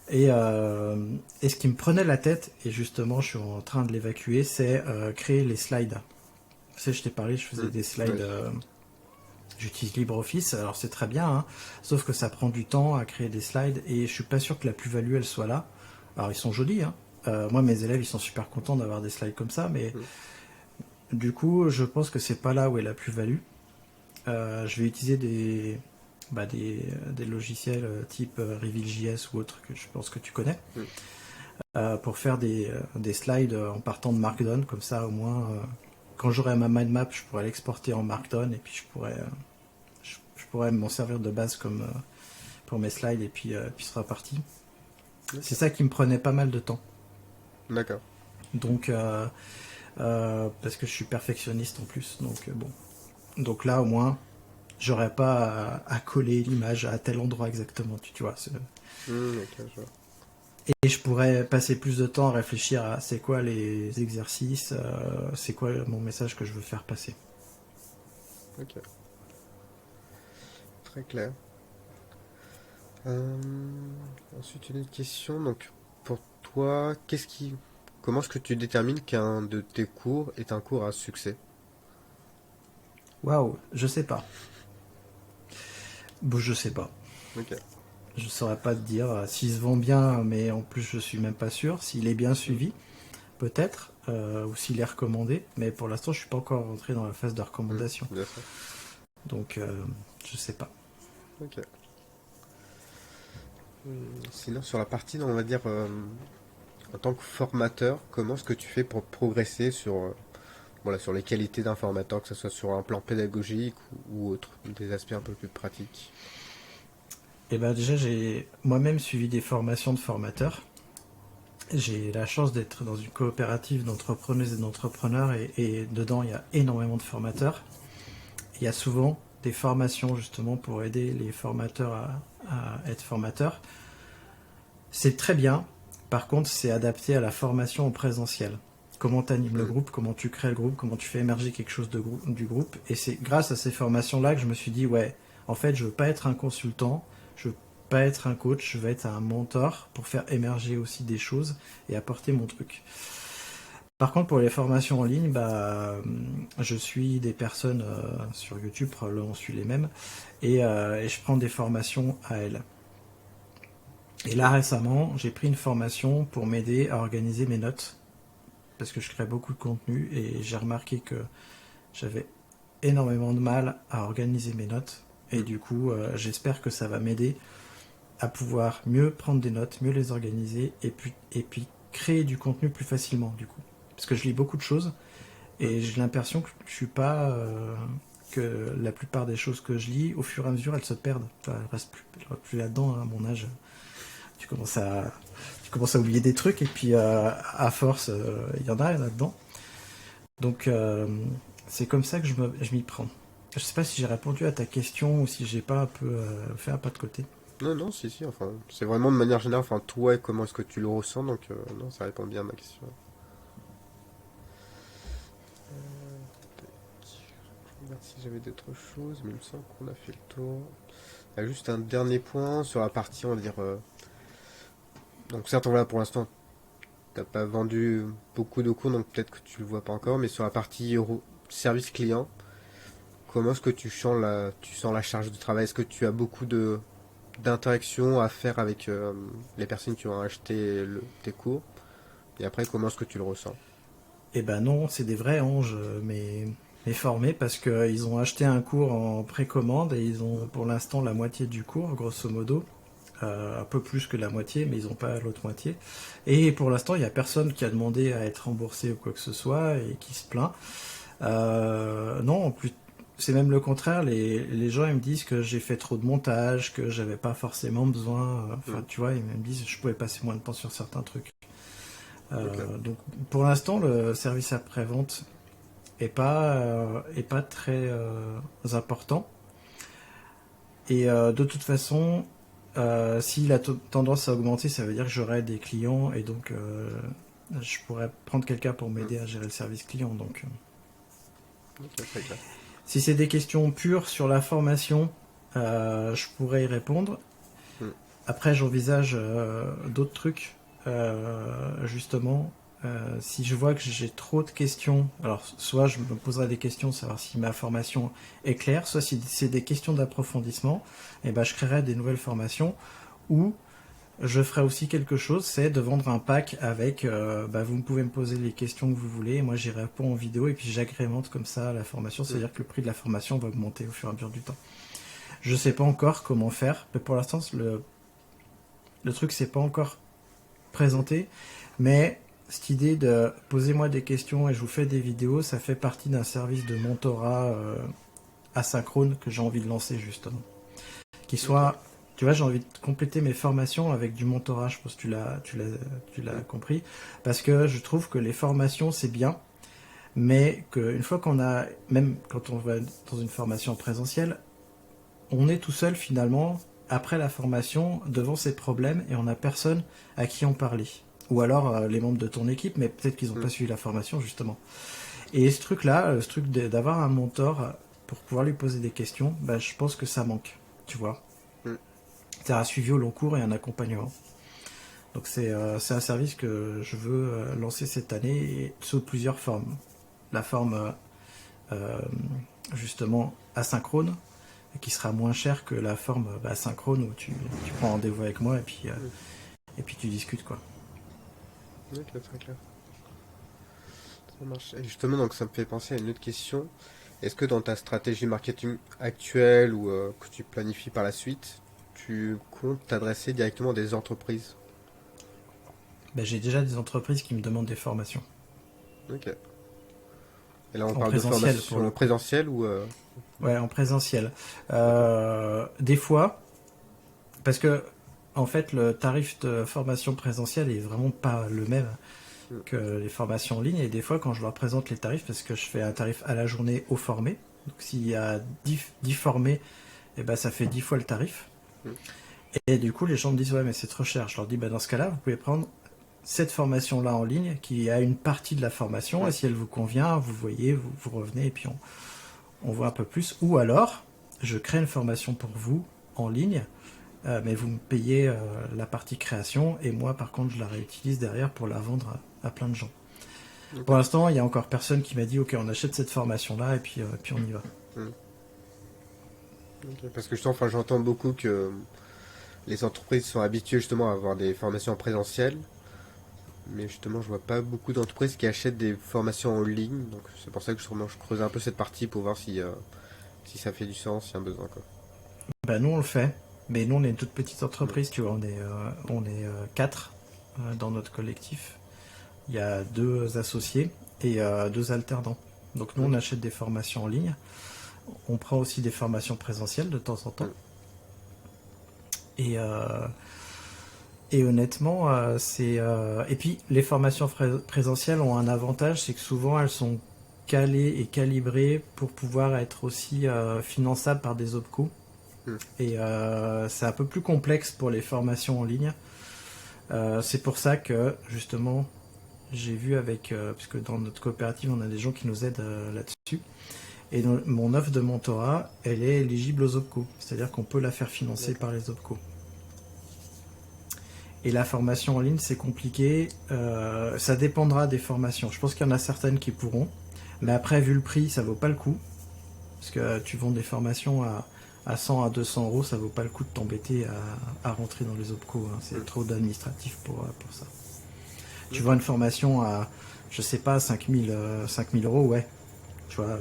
Et ce qui me prenait la tête, et justement je suis en train de l'évacuer, c'est créer les slides. Tu sais, je t'ai parlé, je faisais Mhm. des Ouais. slides, j'utilise LibreOffice, alors c'est très bien, hein, sauf que ça prend du temps à créer des slides, et je suis pas sûr que la plus-value elle soit là. Alors ils sont jolis, hein. Moi mes élèves ils sont super contents d'avoir des slides comme ça, mais Mhm. du coup je pense que c'est pas là où est la plus-value. Je vais utiliser des logiciels type Reveal.js ou autre que je pense que tu connais, pour faire des slides en partant de Markdown, comme ça au moins quand j'aurai ma mind map je pourrais l'exporter en Markdown et puis je pourrais m'en servir de base comme pour mes slides et puis ce sera parti. Okay. C'est ça qui me prenait pas mal de temps. D'accord. Donc parce que je suis perfectionniste en plus, donc bon. Donc là au moins j'aurais pas à coller l'image à tel endroit exactement, tu vois. Okay, je vois. Et je pourrais passer plus de temps à réfléchir à c'est quoi les exercices, c'est quoi mon message que je veux faire passer. Ok. Très clair. Ensuite, une autre question. Donc, pour toi, comment est-ce que tu détermines qu'un de tes cours est un cours à succès? Waouh, je sais pas. Bon, je sais pas. Ok. Je saurais pas te dire s'il se vend bien, mais en plus je suis même pas sûr. S'il est bien suivi, peut-être, ou s'il est recommandé. Mais pour l'instant, je suis pas encore rentré dans la phase de recommandation. Bien sûr. Donc, je sais pas. Ok. Sinon, sur la partie, on va dire, en tant que formateur, comment est-ce que tu fais pour progresser voilà, sur les qualités d'un formateur, que ce soit sur un plan pédagogique ou autre, des aspects un peu plus pratiques? Et ben déjà, j'ai moi-même suivi des formations de formateurs. J'ai la chance d'être dans une coopérative d'entrepreneuses et d'entrepreneurs et dedans, il y a énormément de formateurs. Il y a souvent des formations justement pour aider les formateurs à être formateurs. C'est très bien. Par contre, c'est adapté à la formation en présentiel. Comment tu animes le groupe, comment tu crées le groupe, comment tu fais émerger quelque chose du groupe. Et c'est grâce à ces formations-là que je me suis dit, ouais, en fait, je veux pas être un consultant, je veux pas être un coach, je veux être un mentor pour faire émerger aussi des choses et apporter mon truc. Par contre, pour les formations en ligne, je suis des personnes sur YouTube, probablement on suit les mêmes, et je prends des formations à elles. Et là récemment, j'ai pris une formation pour m'aider à organiser mes notes, parce que je crée beaucoup de contenu et j'ai remarqué que j'avais énormément de mal à organiser mes notes. Et du coup, j'espère que ça va m'aider à pouvoir mieux prendre des notes, mieux les organiser et puis créer du contenu plus facilement du coup. Parce que je lis beaucoup de choses et j'ai l'impression que je suis pas que la plupart des choses que je lis, au fur et à mesure, elles se perdent. Enfin, elles restent plus là-dedans, à mon âge. Tu commences à oublier des trucs et puis à force, il y en a là-dedans. Donc c'est comme ça que je m'y prends. Je sais pas si j'ai répondu à ta question ou si j'ai pas un peu fait un pas de côté. Non, non, si, enfin, c'est vraiment de manière générale, enfin, toi, et comment est-ce que tu le ressens, donc, non, ça répond bien à ma question. Je regarde si j'avais d'autres choses, mais il me semble qu'on a fait le tour. Il y a juste un dernier point sur la partie, on va dire, donc certes, voilà, pour l'instant, t'as pas vendu beaucoup de cours, donc peut-être que tu le vois pas encore, mais sur la partie service client, comment est-ce que tu sens la charge de travail? Est-ce que tu as beaucoup d'interactions à faire avec les personnes qui ont acheté tes cours? Et après, comment est-ce que tu le ressens? Eh ben non, c'est des vrais anges, mais formés parce qu'ils ont acheté un cours en précommande et ils ont pour l'instant la moitié du cours, grosso modo. Un peu plus que la moitié, mais ils n'ont pas l'autre moitié. Et pour l'instant, il n'y a personne qui a demandé à être remboursé ou quoi que ce soit et qui se plaint. Non, en plus, c'est même le contraire. Les gens ils me disent que j'ai fait trop de montage, que j'avais pas forcément besoin. Enfin, tu vois, ils me disent que je pouvais passer moins de temps sur certains trucs. Ok. Donc, pour l'instant, le service après-vente est pas très important. Et de toute façon, si la tendance à augmenter, ça veut dire que j'aurai des clients et donc je pourrais prendre quelqu'un pour m'aider à gérer le service client. Donc, Ok, très clair. si c'est des questions pures sur la formation, je pourrais y répondre. Hmm. Après, j'envisage d'autres trucs, justement. Si je vois que j'ai trop de questions, alors soit je me poserai des questions, savoir si ma formation est claire, soit si c'est des questions d'approfondissement, et ben je créerai des nouvelles formations, ou je ferai aussi quelque chose, c'est de vendre un pack avec, vous pouvez me poser les questions que vous voulez, et moi j'y réponds en vidéo, et puis j'agrémente comme ça la formation, c'est-à-dire que le prix de la formation va augmenter au fur et à mesure du temps. Je sais pas encore comment faire, mais pour l'instant, le truc c'est pas encore présenté. Mais cette idée de posez-moi des questions et je vous fais des vidéos, ça fait partie d'un service de mentorat asynchrone que j'ai envie de lancer justement. Qui Ok. soit, tu vois, j'ai envie de compléter mes formations avec du mentorat, je pense que tu l'as Mm. compris, parce que je trouve que les formations c'est bien, mais qu'une fois qu'on a, même quand on va dans une formation en présentiel, on est tout seul finalement après la formation devant ses problèmes et on n'a personne à qui en parler. Ou alors les membres de ton équipe, mais peut-être qu'ils n'ont Mm. pas suivi la formation justement. Et ce truc-là, ce truc d'avoir un mentor pour pouvoir lui poser des questions, bah, je pense que ça manque, tu vois. Mm. C'est un suivi au long cours et un accompagnement. Donc c'est un service que je veux lancer cette année et sous plusieurs formes. La forme euh, justement asynchrone, qui sera moins chère que la forme synchrone où tu prends rendez-vous avec moi Mm. et puis tu discutes quoi. Ok, très clair. Ça marche. Et justement, donc ça me fait penser à une autre question. Est-ce que dans ta stratégie marketing actuelle ou que tu planifies par la suite, tu comptes t'adresser directement à des entreprises? Ben, j'ai déjà des entreprises qui me demandent des formations Ok. Et là, on en parle de présentiel pour formation le coup. présentielle ou Ouais, en présentiel. d'accord. Des fois, parce que en fait le tarif de formation présentielle est vraiment pas le même Mm. que les formations en ligne et des fois quand je leur présente les tarifs, parce que je fais un tarif à la journée aux formés, donc s'il y a 10 formés, et ben ça fait 10 fois le tarif. Mm. Et du coup les gens me disent ouais mais c'est trop cher. Je leur dis bah dans ce cas là vous pouvez prendre cette formation là en ligne qui a une partie de la formation et Mm. si elle vous convient vous voyez vous revenez et puis on voit un peu plus. Ou alors je crée une formation pour vous en ligne, mais vous me payez la partie création et moi par contre je la réutilise derrière pour la vendre à plein de gens. Ok. Pour l'instant, il y a encore personne qui m'a dit ok, on achète cette formation là et puis on y va. Mm. Ok. Parce que justement, enfin, j'entends beaucoup que les entreprises sont habituées justement à avoir des formations en présentiel, mais justement, je vois pas beaucoup d'entreprises qui achètent des formations en ligne, donc c'est pour ça que sûrement je creuse un peu cette partie pour voir si ça fait du sens, s'il y a un besoin, quoi. Bah nous on le fait, mais nous on est une toute petite Mm. entreprise, tu vois, on est quatre dans notre collectif. Il y a deux associés et deux alternants. Donc nous on Ok. achète des formations en ligne, on prend aussi des formations présentielles de temps en temps. Mm. Et, euh, et honnêtement, et puis les formations présentielles ont un avantage, c'est que souvent elles sont calées et calibrées pour pouvoir être aussi finançables par des OPCO. Mm. Et c'est un peu plus complexe pour les formations en ligne. C'est pour ça que justement j'ai vu avec, puisque dans notre coopérative on a des gens qui nous aident là-dessus. Et mon offre de mentorat, elle est éligible aux OPCO, c'est-à-dire qu'on peut la faire financer D'accord. par les OPCO. Et la formation en ligne, c'est compliqué. Ça dépendra des formations. Je pense qu'il y en a certaines qui pourront. Mm. Mais après, vu le prix, ça vaut pas le coup. Parce que tu vends des formations à 100 à 200 euros, ça vaut pas le coup de t'embêter à rentrer dans les OPCO, hein. C'est Mm. trop d'administratif pour ça. Tu vends Ok. une formation à, je sais pas, 5000 euros, ouais. Tu vois,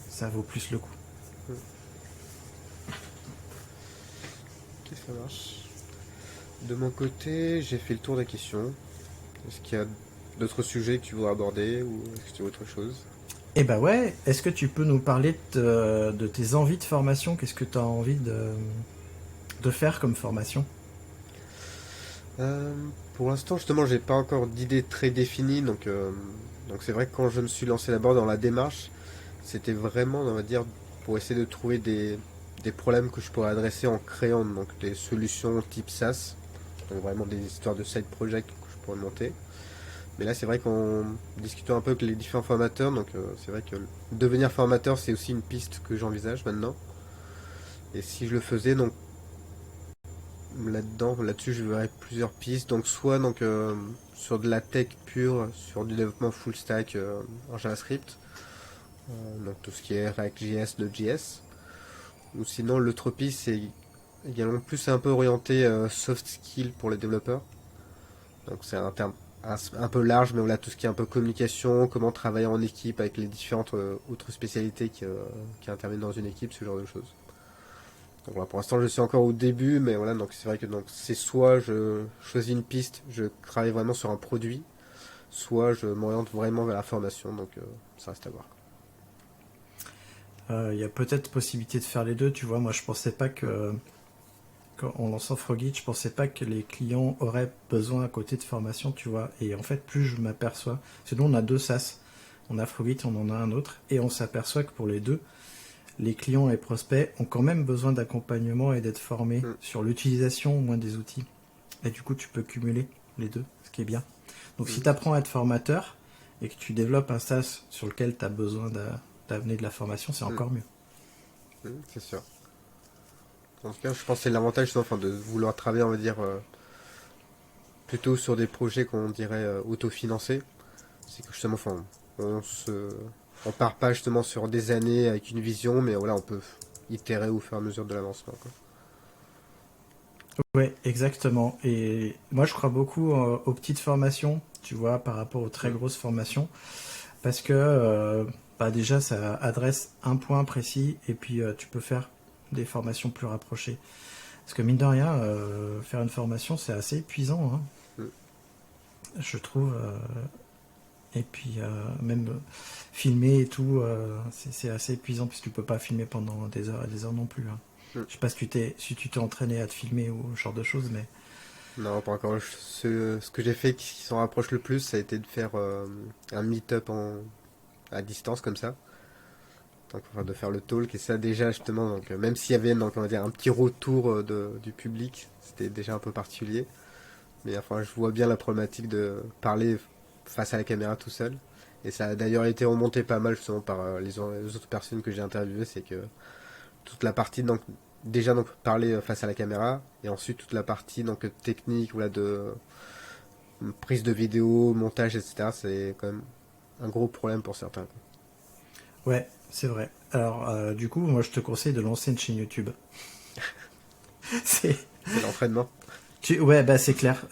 ça vaut plus le coup. Mm. Ok, ça marche. De mon côté, j'ai fait le tour des questions. Est-ce qu'il y a d'autres sujets que tu voudrais aborder ou est-ce que tu as autre chose? Eh bah ouais, est-ce que tu peux nous parler de tes envies de formation? Qu'est-ce que tu as envie de faire comme formation? Euh, pour l'instant, justement, j'ai pas encore d'idée très définie, donc c'est vrai que quand je me suis lancé d'abord dans la démarche, c'était vraiment, on va dire, pour essayer de trouver des problèmes que je pourrais adresser en créant donc des solutions type SaaS, donc vraiment des histoires de side project que je pourrais monter. Mais là, c'est vrai qu'en discutant un peu avec les différents formateurs, c'est vrai que devenir formateur, c'est aussi une piste que j'envisage maintenant. Et si je le faisais, donc là-dessus, je verrais plusieurs pistes. Donc soit sur de la tech pure, sur du développement full stack en JavaScript, donc tout ce qui est React.js, Node.js. Ou sinon, l'autre piste, c'est également plus un peu orienté soft skill pour les développeurs. Donc c'est un terme un peu large, mais voilà, tout ce qui est un peu communication, comment travailler en équipe avec les différentes autres spécialités qui interviennent dans une équipe, ce genre de choses. Donc voilà, pour l'instant, je suis encore au début, mais voilà, donc c'est vrai que donc c'est soit je choisis une piste, je travaille vraiment sur un produit, soit je m'oriente vraiment vers la formation, donc ça reste à voir. Il y a peut-être possibilité de faire les deux, tu vois. Moi, je pensais pas Mm. que, en lançant Frogit, je pensais pas que les clients auraient besoin à côté de formation, tu vois. Et en fait, plus je m'aperçois, c'est nous, on a deux SaaS. On a Frogit, on en a un autre, et on s'aperçoit que pour les deux, les clients et prospects ont quand même besoin d'accompagnement et d'être formés Mm. sur l'utilisation au moins des outils. Et du coup, tu peux cumuler les deux, ce qui est bien. Donc, si Mm, tu c'est apprends ça. à être formateur et que tu développes un SaaS sur lequel tu as besoin d'amener de la formation, c'est Mm. encore mieux. C'est sûr. En tout cas, je pense que c'est l'avantage justement, enfin, de vouloir travailler, on va dire, plutôt sur des projets qu'on dirait autofinancés. C'est que justement, enfin, on se, on part pas justement sur des années avec une vision, mais voilà, on peut itérer au fur et à mesure de l'avancement, quoi. Ouais, exactement. Et moi, je crois beaucoup aux petites formations, tu vois, par rapport aux très Mm. grosses formations, parce que bah déjà, ça adresse un point précis, et puis tu peux faire des formations plus rapprochées. Parce que mine de rien, faire une formation, c'est assez épuisant, hein, Mm. je trouve. Et puis même filmer et tout, c'est assez épuisant, parce que tu peux pas filmer pendant des heures et des heures non plus, hein. Mm. Je sais pas si tu t'es entraîné à te filmer ou ce genre de choses, mais Non, pas encore. Ce que j'ai fait qui s'en rapproche le plus, ça a été de faire un meet-up à distance comme ça. Donc, enfin, de faire le talk. Et ça, déjà, justement, donc, même s'il y avait donc, on va dire, un petit retour du public, c'était déjà un peu particulier. Mais enfin, je vois bien la problématique de parler face à la caméra tout seul. Et ça a d'ailleurs été remonté pas mal justement par les autres personnes que j'ai interviewées. C'est que toute la partie donc déjà donc parler face à la caméra et ensuite toute la partie donc technique voilà de prise de vidéo, montage etc. C'est quand même un gros problème pour certains. ouais, c'est vrai. Alors, du coup, moi, je te conseille de lancer une chaîne YouTube. c'est, C'est l'entraînement. ouais, bah, c'est clair.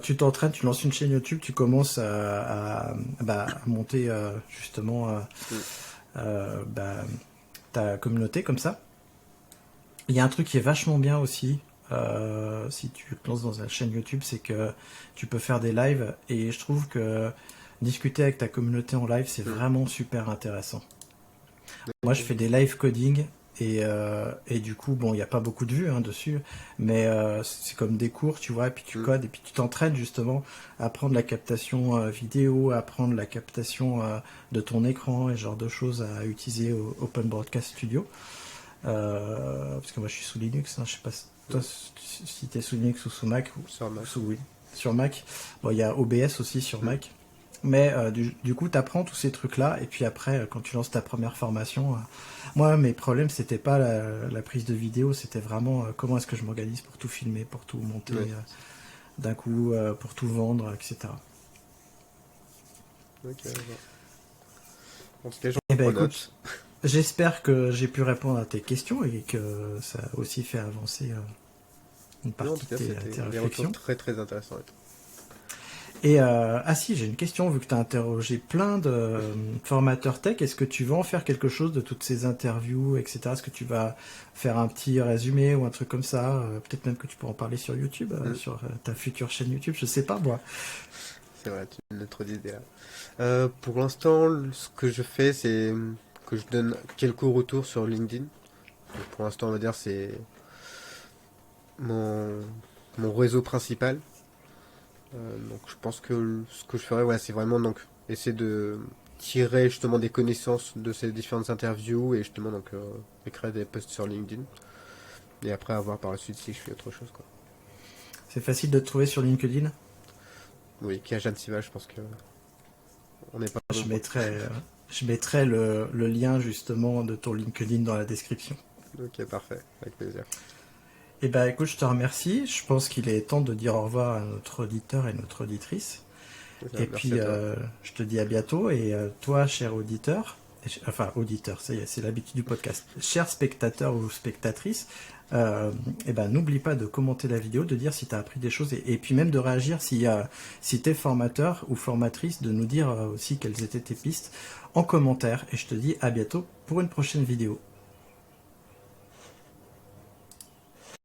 Tu t'entraînes, tu lances une chaîne YouTube, tu commences bah, à monter justement Mm. bah, ta communauté comme ça. Il y a un truc qui est vachement bien aussi, si tu te lances dans la chaîne YouTube, c'est que tu peux faire des lives, et je trouve que discuter avec ta communauté en live, c'est Mm. vraiment super intéressant. Moi, je Ok. fais des live coding, et du coup, bon, il n'y a pas beaucoup de vues hein, dessus, mais c'est comme des cours, tu vois, et puis tu Mm. codes, et puis tu t'entraînes justement à prendre la captation vidéo, à prendre la captation de ton écran, et ce genre de choses à utiliser au Open Broadcast Studio. Parce que moi, je suis sous Linux, hein, je sais pas si toi, Mm. si tu es sous Linux ou sous Mac, Sur ou Mac. sous, oui, sur Mac. Bon, il y a OBS aussi sur Mm. Mac. Mais du coup, tu apprends tous ces trucs-là, et puis après, quand tu lances ta première formation, moi, mes problèmes, c'était pas la prise de vidéo, c'était vraiment comment est-ce que je m'organise pour tout filmer, pour tout monter Ouais. d'un coup, pour tout vendre, etc. Ok, d'accord. En tout cas, j'en Eh ben prends écoute, note. j'espère que j'ai pu répondre à tes questions, et que ça a aussi fait avancer une Non, en partie tout de cas, c'était tes des retours réflexions. très très intéressants. Et ah si, j'ai une question, vu que tu as interrogé plein de formateurs tech, est-ce que tu vas en faire quelque chose de toutes ces interviews, etc. Est-ce que tu vas faire un petit résumé ou un truc comme ça? Peut-être même que tu pourras en parler sur YouTube, Mm. sur ta future chaîne YouTube, je sais pas moi. C'est vrai, tu me donnes trop d'idées là. Pour l'instant, ce que je fais, c'est que je donne quelques retours sur LinkedIn. Donc, pour l'instant, on va dire c'est mon, mon réseau principal. Donc, je pense que ce que je ferais, ouais, c'est vraiment donc essayer de tirer justement des connaissances de ces différentes interviews et justement donc écrire des posts sur LinkedIn. Et après, à voir par la suite si je fais autre chose, quoi. C'est facile de te trouver sur LinkedIn. Oui, Kajan Siva, je pense que on n'est pas Je nombreux. mettrai, euh, je mettrai le lien justement de ton LinkedIn dans la description. Ok, parfait, avec plaisir. Eh ben écoute, je te remercie. Je pense qu'il est temps de dire au revoir à notre auditeur et notre auditrice. C'est ça, Et merci à puis, toi. je te dis à bientôt. Et toi, cher auditeur, enfin auditeur, ça y est, c'est l'habitude du podcast. Cher spectateur ou spectatrice, eh ben, n'oublie pas de commenter la vidéo, de dire si tu as appris des choses, et puis même de réagir si tu es formateur ou formatrice, de nous dire aussi quelles étaient tes pistes en commentaire. Et je te dis à bientôt pour une prochaine vidéo.